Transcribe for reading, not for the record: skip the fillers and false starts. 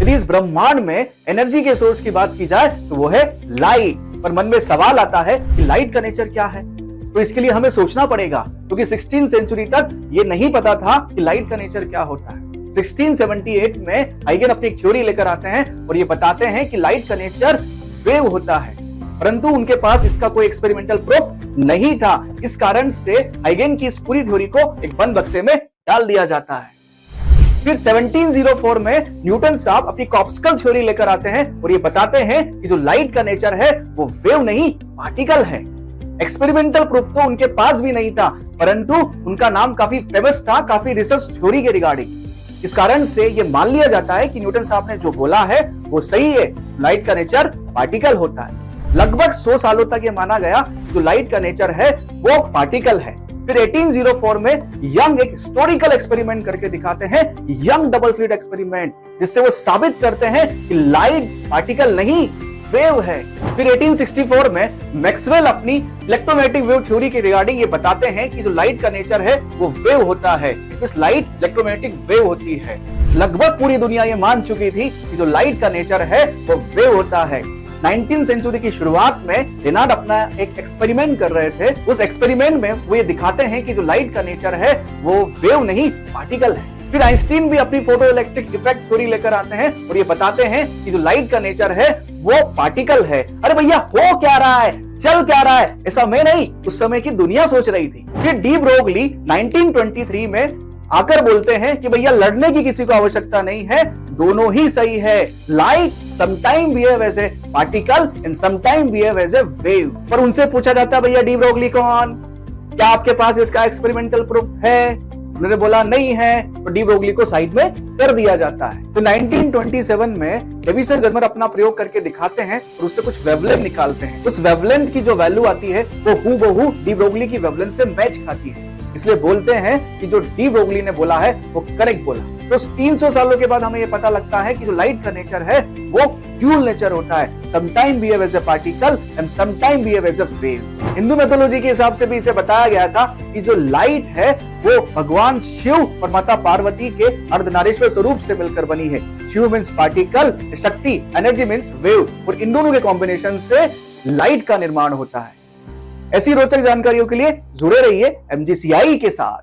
यदि इस ब्रह्मांड में एनर्जी के सोर्स की बात की जाए तो वो है लाइट। पर मन में सवाल आता है कि लाइट का नेचर क्या है, तो इसके लिए हमें सोचना पड़ेगा, क्योंकि 16वीं सेंचुरी तक ये नहीं पता था कि लाइट का नेचर क्या होता है। 1678 में हाइगन अपनी एक थ्योरी लेकर आते हैं और ये बताते हैं कि लाइट का नेचर वेव होता है, परंतु उनके पास इसका कोई एक्सपेरिमेंटल प्रूफ नहीं था। इस कारण से हाइगन की इस पूरी थ्योरी को एक बंद बक्से में डाल दिया जाता है। फिर 1704 में न्यूटन साहब अपनी कॉर्पस्कल थ्योरी लेकर आते हैं और ये बताते हैं कि जो लाइट का नेचर है वो वेव नहीं पार्टिकल है। एक्सपेरिमेंटल प्रूफ तो उनके पास भी नहीं था, परंतु उनका नाम काफी फेमस था काफी रिसर्च थ्योरी के रिगार्डिंग। इस कारण से ये मान लिया जाता है कि न्यूटन साहब ने जो बोला है वो सही है, लाइट का नेचर पार्टिकल होता है। लगभग 100 सालों तक ये माना गया जो लाइट का नेचर है वो पार्टिकल है। फिर 1804 में यंग एक हिस्टोरिकल एक्सपेरिमेंट करके दिखाते हैं, यंग डबल स्लिट एक्सपेरिमेंट, जिससे वो साबित करते हैं कि लाइट पार्टिकल नहीं वेव है। फिर 1864 में मैक्सवेल अपनी इलेक्ट्रोमैग्नेटिक वेव थ्योरी के रिगार्डिंग ये बताते हैं कि जो लाइट का नेचर है वो वेव होता है, इस लाइट इलेक्ट्रोमैग्नेटिक वेव होती है। लगभग पूरी दुनिया ये मान चुकी थी कि जो लाइट का नेचर है वो वेव होता है। 19वीं सेंचुरी की शुरुआत में लेनार्ड अपना एक एक्सपेरिमेंट कर रहे थे। उस एक्सपेरिमेंट में वो ये दिखाते हैं कि जो लाइट का नेचर है वो वेव नहीं पार्टिकल है। फिर आइंस्टीन भी अपनी फोटो इलेक्ट्रिक इफेक्ट थ्योरी लेकर आते हैं और ये बताते हैं कि जो लाइट का नेचर है वो पार्टिकल है। अरे भैया हो क्या रहा है, चल क्या रहा है, ऐसा मैं नहीं, उस समय की दुनिया सोच रही थी। फिर डी ब्रोगली 1923 में आकर बोलते हैं कि भैया लड़ने की किसी को आवश्यकता नहीं है, दोनों ही सही है। Light sometime behave as a particle and sometime behave as a wave. पर उनसे पूछा जाता है भैया डी ब्रोगली कौन, क्या आपके पास इसका एक्सपेरिमेंटल प्रूफ है? उन्होंने बोला नहीं है, तो डी ब्रोगली को साइड में कर दिया जाता है। तो 1927 में डेविसन जर्मर अपना प्रयोग करके दिखाते हैं और उससे कुछ वेवलेंथ निकालते हैं। उस वेवलेंथ की जो वैल्यू आती है वो हूबहू डी ब्रोगली की वेवलेंथ से मैच खाती है, इसलिए बोलते हैं कि जो डी ब्रोगली ने बोला है वो करेक्ट बोला। तो 300 सालों के बाद हमें ये पता लगता है कि जो लाइट का नेचर है वो ड्यूल नेचर होता है, sometime behave as a particle and sometime behave as a wave. Hindu mythology के हिसाब से भी इसे बताया गया था कि जो लाइट है वो भगवान शिव और माता पार्वती के अर्धनारीश्वर स्वरूप से मिलकर बनी है। शिव मीन्स पार्टिकल, शक्ति, एनर्जी मीन्स वेव, और इन दोनों के कॉम्बिनेशन से लाइट का निर्माण होता है। ऐसी रोचक जानकारियों के लिए जुड़े रहिए MGCI के साथ।